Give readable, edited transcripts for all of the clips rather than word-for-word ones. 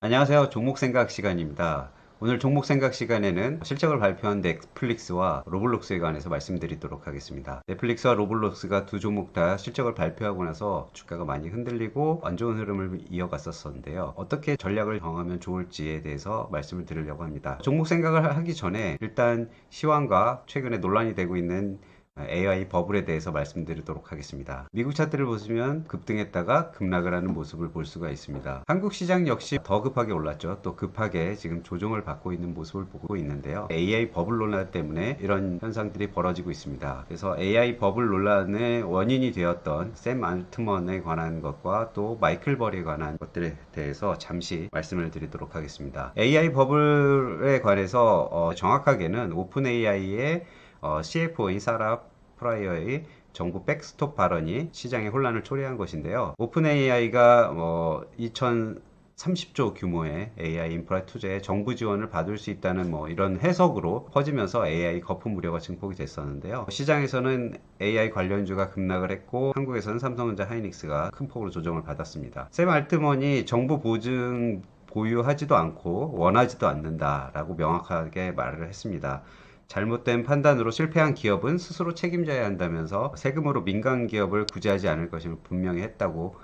안녕하세요. 종목 생각 시간입니다. 오늘 종목 생각 시간에는 실적을 발표한 넷플릭스와 로블록스에 관해서 말씀드리도록 하겠습니다. 넷플릭스와 로블록스가 두 종목 다 실적을 발표하고 나서 주가가 많이 흔들리고 안 좋은 흐름을 이어갔었는데요. 어떻게 전략을 정하면 좋을지에 대해서 말씀을 드리려고 합니다. 종목 생각을 하기 전에 일단 시황과 최근에 논란이 되고 있는 AI 버블에 대해서 말씀드리도록 하겠습니다. 미국 차트를 보시면 급등했다가 급락을 하는 모습을 볼 수가 있습니다. 한국 시장 역시 더 급하게 올랐죠. 또 급하게 지금 조정을 받고 있는 모습을 보고 있는데요. AI 버블 논란 때문에 이런 현상들이 벌어지고 있습니다. 그래서 AI 버블 논란의 원인이 되었던 샘 알트먼에 관한 것과 또 마이클 버리에 관한 것들에 대해서 잠시 말씀을 드리도록 하겠습니다. AI 버블에 관해서 정확하게는 오픈 AI의 CFO인 사라 프라이어의 정부 백스톱 발언이 시장에 혼란을 초래한 것인데요. 오픈 AI가 2030조 규모의 AI 인프라 투자에 정부 지원을 받을 수 있다는 이런 해석으로 퍼지면서 AI 거품 우려가 증폭이 됐었는데요. 시장에서는 AI 관련주가 급락을 했고 한국에서는 삼성전자 하이닉스가 큰 폭으로 조정을 받았습니다. 샘 알트먼이 정부 보증 보유하지도 않고 원하지도 않는다라고 명확하게 말을 했습니다. 잘못된 판단으로 실패한 기업은 스스로 책임져야 한다면서 세금으로 민간 기업을 구제하지 않을 것임을 분명히 했고,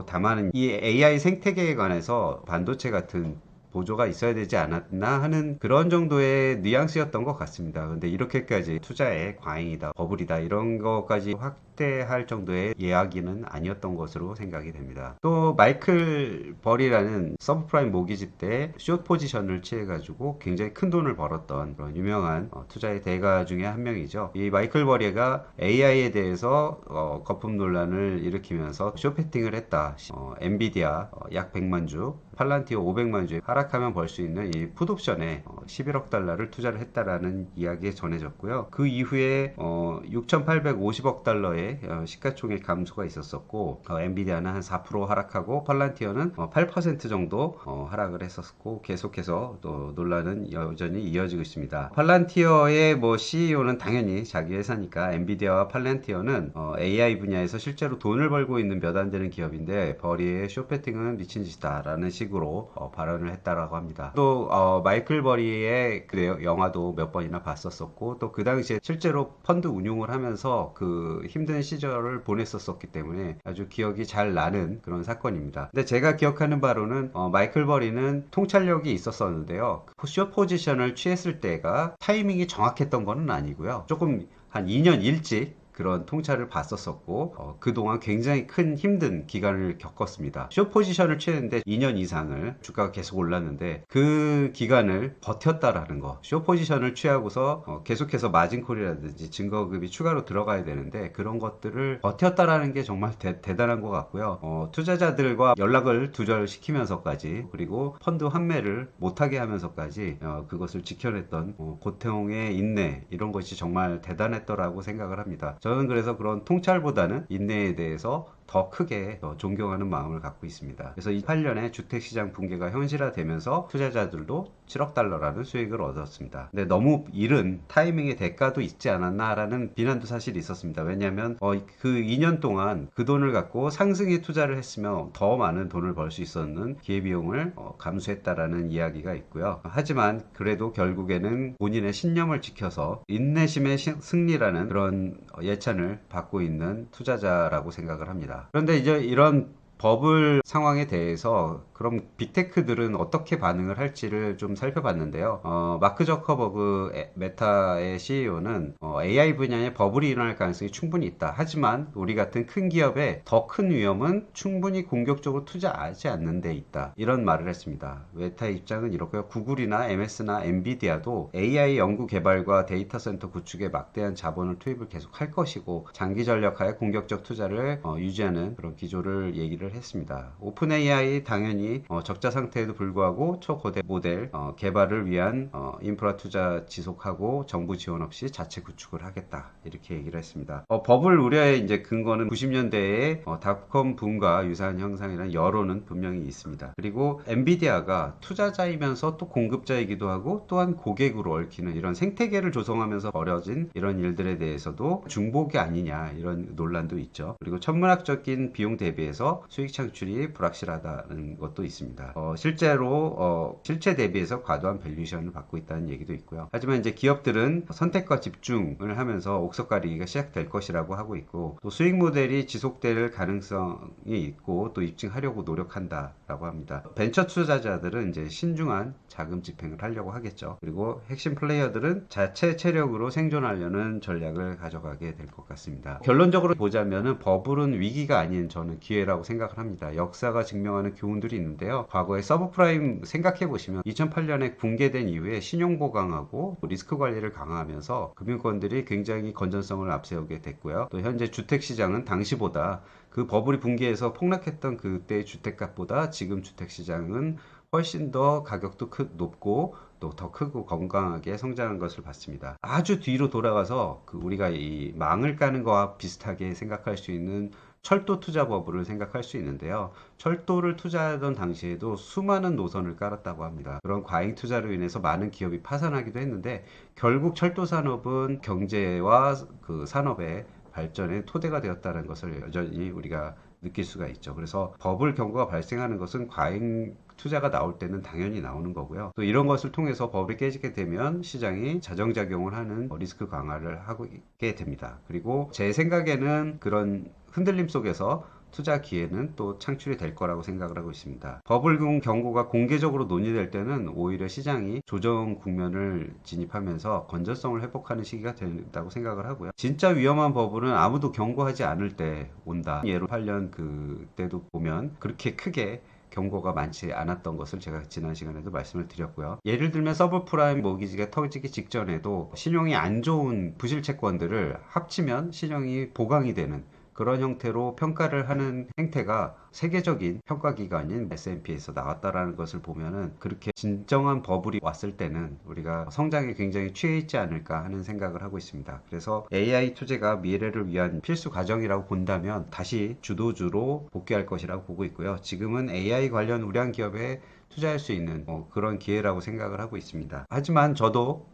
다만 이 AI 생태계에 관해서 반도체 같은 보조가 있어야 되지 않았나 하는 그런 정도의 뉘앙스였던 것 같습니다. 근데 이렇게까지 투자에 과잉이다, 버블이다 이런 것까지 확대할 정도의 이야기는 아니었던 것으로 생각이 됩니다. 또 마이클 벌이라는 서브프라임 모기지 때 숏 포지션을 취해가지고 굉장히 큰 돈을 벌었던 그런 유명한 투자의 대가 중에 한 명이죠. 이 마이클 버리가 AI에 대해서 거품 논란을 일으키면서 숏패팅을 했다. 엔비디아 약 100만 주, 팔란티오 500만 주에 하락하면 벌 수 있는 이 풋옵션에 11억 달러를 투자를 했다라는 이야기가 전해졌고요. 그 이후에 6,850억 달러의 시가총액 감소가 있었었고, 엔비디아는 한 4% 하락하고 팔란티어는 8% 정도 하락을 했었고, 계속해서 또 논란은 여전히 이어지고 있습니다. 팔란티어의 CEO는 당연히 자기 회사니까 엔비디아와 팔란티어는 AI 분야에서 실제로 돈을 벌고 있는 몇 안 되는 기업인데 버리의 쇼패팅은 미친 짓이다라는 식으로 발언을 했다라고 합니다. 또 마이클 버리의 그 영화도 몇 번이나 봤었었고, 또 그 당시에 실제로 펀드 운용을 하면서 그 힘든 시절을 보냈었기 때문에 아주 기억이 잘 나는 그런 사건입니다. 근데 제가 기억하는 바로는 마이클 버리는 통찰력이 있었었는데요. 숏 포지션을 취했을 때가 타이밍이 정확했던 건 아니고요. 조금 한 2년 일찍 그런 통찰을 봤었었고, 그동안 굉장히 큰 힘든 기간을 겪었습니다. 숏 포지션을 취했는데 2년 이상을 주가가 계속 올랐는데 그 기간을 버텼다라는 거. 숏 포지션을 취하고서 계속해서 마진콜이라든지 증거급이 추가로 들어가야 되는데 그런 것들을 버텼다라는 게 정말 대단한 것 같고요. 투자자들과 연락을 두절시키면서까지, 그리고 펀드 환매를 못하게 하면서까지 그것을 지켜냈던 고통의 인내, 이런 것이 정말 대단했더라고 생각을 합니다. 저는 그래서 그런 통찰보다는 인내에 대해서 더 크게 존경하는 마음을 갖고 있습니다. 그래서 28년에 주택시장 붕괴가 현실화되면서 투자자들도 7억 달러라는 수익을 얻었습니다. 근데 너무 이른 타이밍의 대가도 있지 않았나라는 비난도 사실 있었습니다. 왜냐하면 그 2년 동안 그 돈을 갖고 상승에 투자를 했으면 더 많은 돈을 벌 수 있었는 기회비용을 감수했다라는 이야기가 있고요. 하지만 그래도 결국에는 본인의 신념을 지켜서 인내심의 승리라는 그런 예찬을 받고 있는 투자자라고 생각을 합니다. 그런데 이제 이런 버블 상황에 대해서 그럼 빅테크들은 어떻게 반응을 할지를 좀 살펴봤는데요. 마크 저커버그 메타의 CEO는 AI 분야에 버블이 일어날 가능성이 충분히 있다. 하지만 우리 같은 큰 기업의 더 큰 위험은 충분히 공격적으로 투자하지 않는 데 있다. 이런 말을 했습니다. 메타의 입장은 이렇고요. 구글이나 MS나 엔비디아도 AI 연구 개발과 데이터 센터 구축에 막대한 자본을 투입을 계속 할 것이고, 장기 전략하에 공격적 투자를 유지하는 그런 기조를 얘기를 했습니다. 오픈 AI 당연히 적자 상태에도 불구하고 초거대 모델 개발을 위한 인프라 투자 지속하고 정부 지원 없이 자체 구축을 하겠다, 이렇게 얘기를 했습니다. 버블 우려의 이제 근거는 90년대의 닷컴 붐과 유사한 형상이라는 여론은 분명히 있습니다. 그리고 엔비디아가 투자자이면서 또 공급자이기도 하고 또한 고객으로 얽히는 이런 생태계를 조성하면서 벌어진 이런 일들에 대해서도 중복이 아니냐, 이런 논란도 있죠. 그리고 천문학적인 비용 대비해서 수익 창출이 불확실하다는 것도 것도 있습니다. 실제로 실체 대비해서 과도한 밸류에이션을 받고 있다는 얘기도 있고요. 하지만 이제 기업들은 선택과 집중을 하면서 옥석 가리기가 시작될 것이라고 하고 있고, 또 수익 모델이 지속될 가능성이 있고 또 입증하려고 노력한다라고 합니다. 벤처 투자자들은 이제 신중한 자금 집행을 하려고 하겠죠. 그리고 핵심 플레이어들은 자체 체력으로 생존하려는 전략을 가져가게 될 것 같습니다. 결론적으로 보자면은 버블은 위기가 아닌 저는 기회라고 생각을 합니다. 역사가 증명하는 교훈들이 있는데요. 과거에 서브프라임 생각해 보시면 2008년에 붕괴된 이후에 신용 보강하고 리스크 관리를 강화하면서 금융권들이 굉장히 건전성을 앞세우게 됐고요. 또 현재 주택 시장은 당시보다 그 버블이 붕괴해서 폭락했던 그때의 주택값보다 지금 주택 시장은 훨씬 더 가격도 높고 또 더 크고 건강하게 성장한 것을 봤습니다. 아주 뒤로 돌아가서 우리가 이 망을 까는 거와 비슷하게 생각할 수 있는 철도 투자 버블을 생각할 수 있는데요. 철도를 투자하던 당시에도 수많은 노선을 깔았다고 합니다. 그런 과잉 투자로 인해서 많은 기업이 파산하기도 했는데, 결국 철도 산업은 경제와 그 산업의 발전의 토대가 되었다는 것을 여전히 우리가 느낄 수가 있죠. 그래서 버블 경고가 발생하는 것은 과잉 투자가 나올 때는 당연히 나오는 거고요. 또 이런 것을 통해서 버블이 깨지게 되면 시장이 자정작용을 하는 리스크 강화를 하게 됩니다. 그리고 제 생각에는 그런 흔들림 속에서 투자 기회는 또 창출이 될 거라고 생각을 하고 있습니다. 버블 경고가 공개적으로 논의될 때는 오히려 시장이 조정 국면을 진입하면서 건전성을 회복하는 시기가 된다고 생각을 하고요. 진짜 위험한 버블은 아무도 경고하지 않을 때 온다. 예로 8년 그때도 보면 그렇게 크게 경고가 많지 않았던 것을 제가 지난 시간에도 말씀을 드렸고요. 예를 들면 서브프라임 모기지가 터지기 직전에도 신용이 안 좋은 부실채권들을 합치면 신용이 보강이 되는 그런 형태로 평가를 하는 행태가 세계적인 평가기관인 S&P에서 나왔다라는 것을 보면은, 그렇게 진정한 버블이 왔을 때는 우리가 성장에 굉장히 취해 있지 않을까 하는 생각을 하고 있습니다. 그래서 AI 투자가 미래를 위한 필수 과정이라고 본다면 다시 주도주로 복귀할 것이라고 보고 있고요. 지금은 AI 관련 우량 기업에 투자할 수 있는 그런 기회라고 생각을 하고 있습니다. 하지만 저도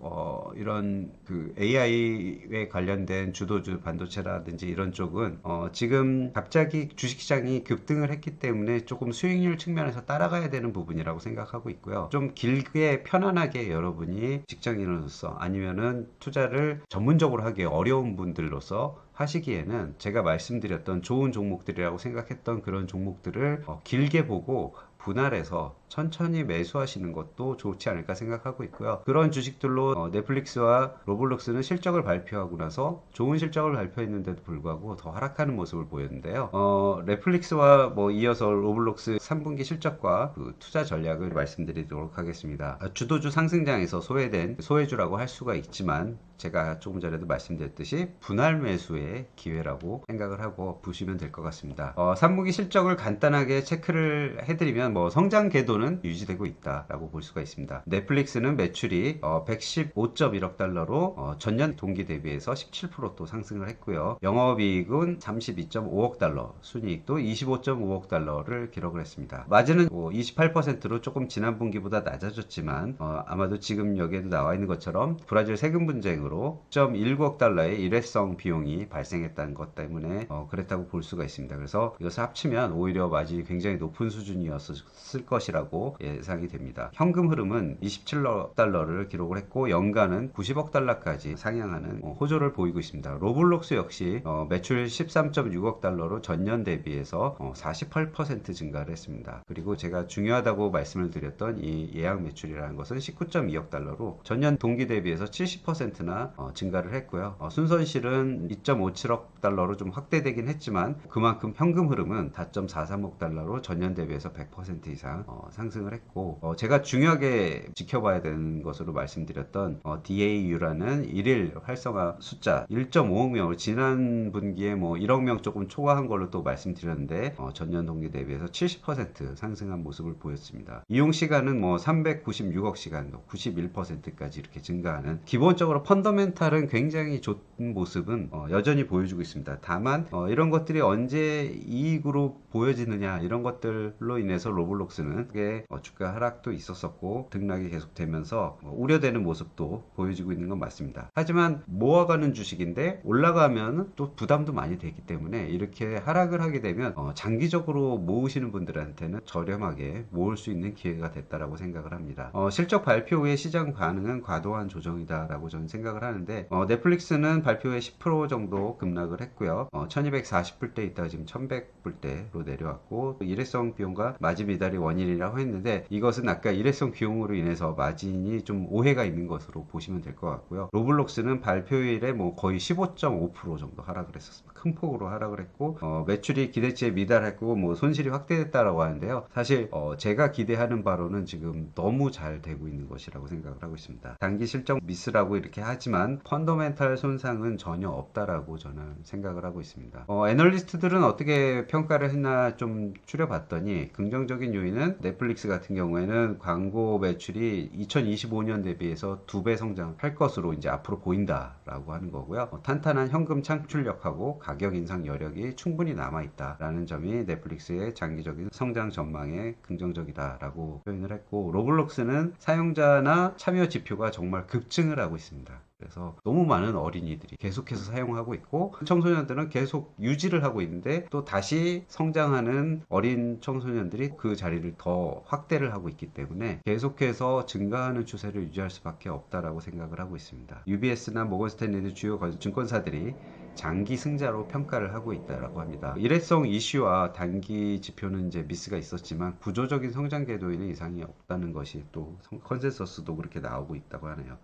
이런 AI에 관련된 주도주 반도체라든지 이런 쪽은 지금 갑자기 주식시장이 급등을 했기 때문에 조금 수익률 측면에서 따라가야 되는 부분이라고 생각하고 있고요. 좀 길게 편안하게 여러분이 직장인으로서 아니면은 투자를 전문적으로 하기 어려운 분들로서 하시기에는 제가 말씀드렸던 좋은 종목들이라고 생각했던 그런 종목들을 길게 보고 분할해서 천천히 매수하시는 것도 좋지 않을까 생각하고 있고요. 그런 주식들로 넷플릭스와 로블록스는 실적을 발표하고 나서 좋은 실적을 발표했는데도 불구하고 더 하락하는 모습을 보였는데요. 넷플릭스와 이어서 로블록스 3분기 실적과 투자 전략을 말씀드리도록 하겠습니다. 주도주 상승장에서 소외된 소외주라고 할 수가 있지만, 제가 조금 전에도 말씀드렸듯이 분할 매수의 기회라고 생각을 하고 보시면 될 것 같습니다. 3분기 실적을 간단하게 체크를 해드리면 성장 궤도는 유지되고 있다라고 볼 수가 있습니다. 넷플릭스는 매출이 115.1억 달러로 전년 동기 대비해서 17% 또 상승을 했고요. 영업이익은 32.5억 달러, 순이익도 25.5억 달러를 기록을 했습니다. 마진은 28%로 조금 지난 분기보다 낮아졌지만 아마도 지금 여기에도 나와 있는 것처럼 브라질 세금 분쟁으로 1.19억 달러의 일회성 비용이 발생했다는 것 때문에 그랬다고 볼 수가 있습니다. 그래서 이것을 합치면 오히려 마진이 굉장히 높은 수준이었을 것이라고 예상이 됩니다. 현금 흐름은 27억 달러를 기록을 했고 연간은 90억 달러까지 상향하는 호조를 보이고 있습니다. 로블록스 역시 매출 13.6억 달러로 전년 대비해서 48% 증가를 했습니다. 그리고 제가 중요하다고 말씀을 드렸던 이 예약 매출이라는 것은 19.2억 달러로 전년 동기 대비해서 70%나 증가를 했고요. 순손실은 2.57억 달러로 좀 확대되긴 했지만 그만큼 현금 흐름은 4.43억 달러로 전년 대비해서 100% 이상 상승을 했고, 제가 중요하게 지켜봐야 되는 것으로 말씀드렸던 DAU라는 일일 활성화 숫자 1.5억 명으로 지난 분기에 1억 명 조금 초과한 걸로 또 말씀드렸는데 전년 동기 대비해서 70% 상승한 모습을 보였습니다. 이용 시간은 396억 시간, 91%까지 이렇게 증가하는, 기본적으로 펀더멘탈은 굉장히 좋은 모습은 여전히 보여주고 있습니다. 다만 이런 것들이 언제 이익으로 보여지느냐, 이런 것들로 인해서 로블록스는 그게 주가 하락도 있었었고 등락이 계속되면서 우려되는 모습도 보여지고 있는 건 맞습니다. 하지만 모아가는 주식인데 올라가면 또 부담도 많이 되기 때문에 이렇게 하락을 하게 되면 장기적으로 모으시는 분들한테는 저렴하게 모을 수 있는 기회가 됐다라고 생각을 합니다. 실적 발표 후에 시장 반응은 과도한 조정이다라고 저는 생각을 하는데 넷플릭스는 발표 후에 10% 정도 급락을 했고요. 1240불대 있다가 지금 1100불대로 내려왔고 일회성 비용과 마진 미달이 원인이라고 했는데 이것은 아까 일회성 비용으로 인해서 마진이 좀 오해가 있는 것으로 보시면 될 것 같고요. 로블록스는 발표일에 뭐 거의 15.5% 정도 하락을 했었습니다. 큰 폭으로 하락을 했고 매출이 기대치에 미달했고 뭐 손실이 확대됐다라고 하는데요. 사실 제가 기대하는 바로는 지금 너무 잘 되고 있는 것이라고 생각을 하고 있습니다. 단기 실적 미스라고 이렇게 하지만 펀더멘탈 손상은 전혀 없다라고 저는 생각을 하고 있습니다. 애널리스트들은 어떻게 평가를 했나 좀 추려봤더니 긍정적인 요인은 넷플릭스 같은 경우에는 광고 매출이 2025년 대비해서 2배 성장할 것으로 이제 앞으로 보인다라고 하는 거고요. 탄탄한 현금 창출력하고 가격 인상 여력이 충분히 남아있다라는 점이 넷플릭스의 장기적인 성장 전망에 긍정적이다라고 표현을 했고 로블록스는 사용자나 참여 지표가 정말 급증을 하고 있습니다. 그래서 너무 많은 어린이들이 계속해서 사용하고 있고 청소년들은 계속 유지를 하고 있는데 또 다시 성장하는 어린 청소년들이 그 자리를 더 확대를 하고 있기 때문에 계속해서 증가하는 추세를 유지할 수밖에 없다라고 생각을 하고 있습니다. UBS나 모건스탠리 주요 증권사들이 장기 승자로 평가를 하고 있다라고 합니다. 일회성 이슈와 단기 지표는 이제 미스가 있었지만 구조적인 성장 궤도에는 이상이 없다는 것이 또 컨센서스도 그렇게 나오고 있다고 하네요.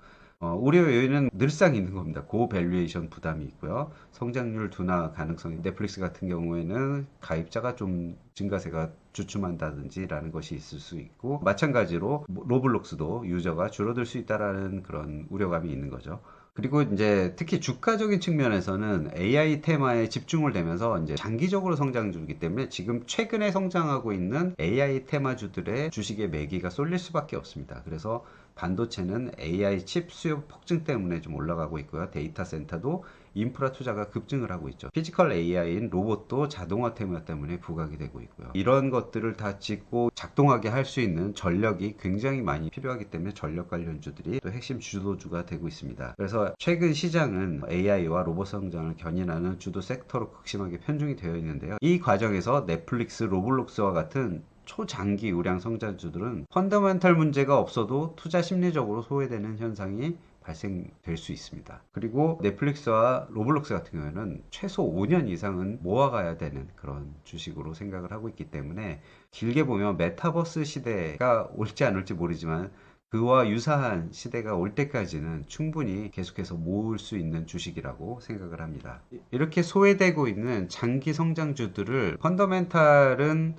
우려 요인은 늘상 있는 겁니다. 고밸류에이션 부담이 있고요. 성장률 둔화 가능성이 넷플릭스 같은 경우에는 가입자가 좀 증가세가 주춤한다든지 라는 것이 있을 수 있고 마찬가지로 로블록스도 유저가 줄어들 수 있다라는 그런 우려감이 있는 거죠. 그리고 이제 특히 주가적인 측면에서는 AI 테마에 집중을 되면서 이제 장기적으로 성장주이기 때문에 지금 최근에 성장하고 있는 AI 테마주들의 주식의 매기가 쏠릴 수밖에 없습니다. 그래서 반도체는 AI 칩 수요 폭증 때문에 좀 올라가고 있고요. 데이터 센터도 인프라 투자가 급증을 하고 있죠. 피지컬 AI인 로봇도 자동화 테마 때문에 부각이 되고 있고요. 이런 것들을 다 짓고 작동하게 할 수 있는 전력이 굉장히 많이 필요하기 때문에 전력 관련주들이 또 핵심 주도주가 되고 있습니다. 그래서 최근 시장은 AI와 로봇 성장을 견인하는 주도 섹터로 극심하게 편중이 되어 있는데요. 이 과정에서 넷플릭스, 로블록스와 같은 초장기 우량 성장주들은 펀더멘탈 문제가 없어도 투자 심리적으로 소외되는 현상이 발생될 수 있습니다. 그리고 넷플릭스와 로블록스 같은 경우에는 최소 5년 이상은 모아가야 되는 그런 주식으로 생각을 하고 있기 때문에 길게 보면 메타버스 시대가 올지 안 올지 모르지만 그와 유사한 시대가 올 때까지는 충분히 계속해서 모을 수 있는 주식이라고 생각을 합니다. 이렇게 소외되고 있는 장기 성장주들을 펀더멘탈은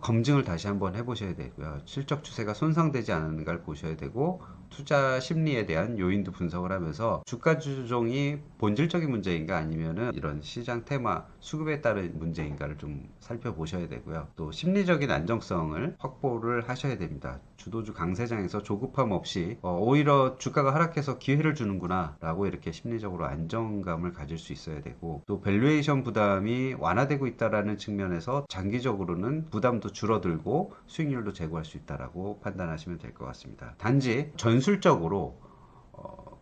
검증을 다시 한번 해보셔야 되고요. 실적 추세가 손상되지 않는가를 보셔야 되고 투자 심리에 대한 요인도 분석을 하면서 주가 조정이 본질적인 문제인가 아니면은 이런 시장 테마 수급에 따른 문제인가를 좀 살펴보셔야 되고요. 또 심리적인 안정성을 확보를 하셔야 됩니다. 주도주 강세장에서 조급함 없이 오히려 주가가 하락해서 기회를 주는구나 라고 이렇게 심리적으로 안정감을 가질 수 있어야 되고 또 밸류에이션 부담이 완화되고 있다라는 측면에서 장기적으로는 부담도 줄어들고 수익률도 제고할 수 있다라고 판단하시면 될 것 같습니다. 단지 전술적으로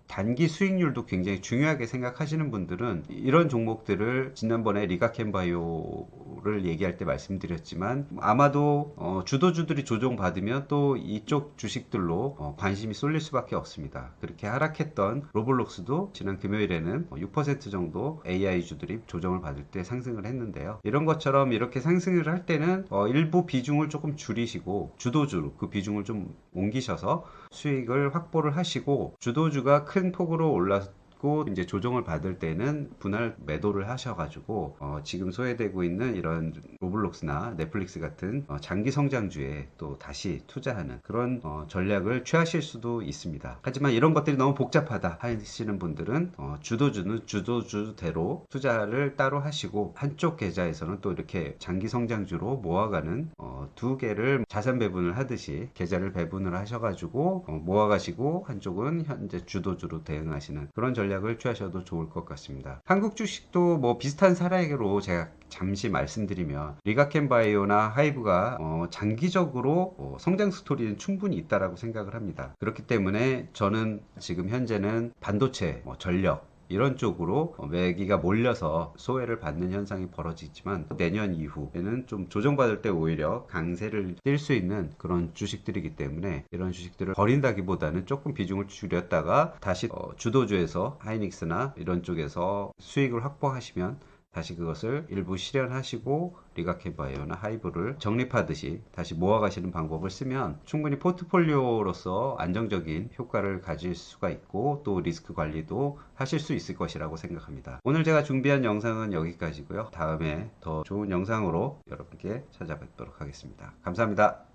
단기 수익률도 굉장히 중요하게 생각하시는 분들은 이런 종목들을 지난번에 리가켄바이오를 얘기할 때 말씀드렸지만 아마도 주도주들이 조정받으면 또 이쪽 주식들로 관심이 쏠릴 수밖에 없습니다. 그렇게 하락했던 로블록스도 지난 금요일에는 6% 정도 AI주들이 조정을 받을 때 상승을 했는데요. 이런 것처럼 이렇게 상승을 할 때는 일부 비중을 조금 줄이시고 주도주로 그 비중을 좀 옮기셔서 수익을 확보를 하시고 주도주가 큰 폭으로 올랐고 이제 조정을 받을 때는 분할 매도를 하셔가지고 지금 소외되고 있는 이런 로블록스나 넷플릭스 같은 장기 성장주에 또 다시 투자하는 그런 전략을 취하실 수도 있습니다. 하지만 이런 것들이 너무 복잡하다 하시는 분들은 주도주는 주도주대로 투자를 따로 하시고 한쪽 계좌에서는 또 이렇게 장기 성장주로 모아가는 두 개를 자산 배분을 하듯이 계좌를 배분을 하셔가지고 모아가시고 한쪽은 현재 주도주로 대응하시는 그런 전략 전략을 취하셔도 좋을 것 같습니다. 한국 주식도 뭐 비슷한 사례로 제가 잠시 말씀드리면 리가켄바이오나 하이브가 장기적으로 성장 스토리는 충분히 있다라고 생각을 합니다. 그렇기 때문에 저는 지금 현재는 반도체, 전력 이런 쪽으로 매기가 몰려서 소외를 받는 현상이 벌어지지만 내년 이후에는 좀 조정받을 때 오히려 강세를 띌 수 있는 그런 주식들이기 때문에 이런 주식들을 버린다기보다는 조금 비중을 줄였다가 다시 주도주에서 하이닉스나 이런 쪽에서 수익을 확보하시면 다시 그것을 일부 실현하시고 리가켄바이오나 하이브를 적립하듯이 다시 모아가시는 방법을 쓰면 충분히 포트폴리오로서 안정적인 효과를 가질 수가 있고 또 리스크 관리도 하실 수 있을 것이라고 생각합니다. 오늘 제가 준비한 영상은 여기까지고요. 다음에 더 좋은 영상으로 여러분께 찾아뵙도록 하겠습니다. 감사합니다.